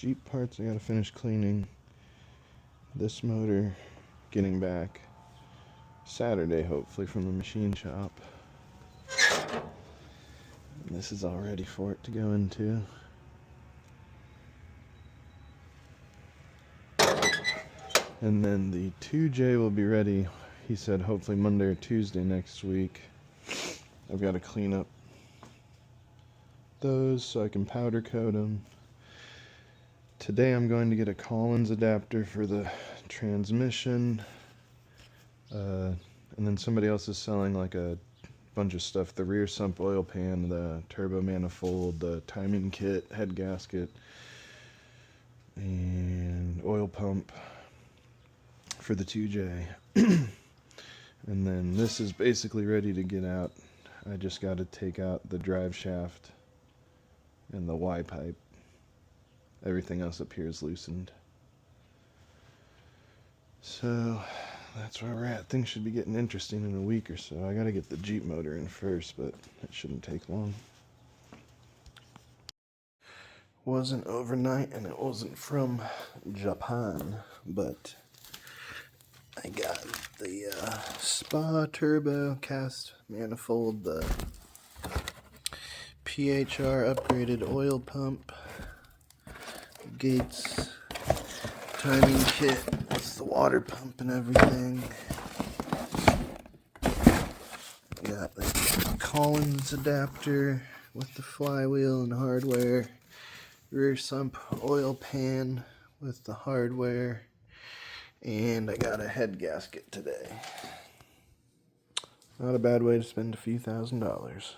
Jeep parts I gotta finish cleaning. This motor getting back Saturday, hopefully, from the machine shop. And this is all ready for it to go into. And then the 2J will be ready, he said, hopefully Monday or Tuesday next week. I've got to clean up those so I can powder coat them. Today I'm going to get a Collins adapter for the transmission. And then somebody else is selling like a bunch of stuff. The rear sump oil pan, the turbo manifold, the timing kit, head gasket, and oil pump for the 2J. And then this is basically ready to get out. I just got to take out the drive shaft and the Y pipe. Everything else up here is loosened. So that's where we're at. Things should be getting interesting in a week or so. I gotta get the Jeep motor in first, but it shouldn't take long. Wasn't overnight and it wasn't from Japan, but I got the Spa Turbo cast manifold, the PHR upgraded oil pump, Gates timing kit with the water pump and everything. Got the Collins adapter with the flywheel and hardware, rear sump oil pan with the hardware, and I got a head gasket today. Not a bad way to spend a few $1,000s.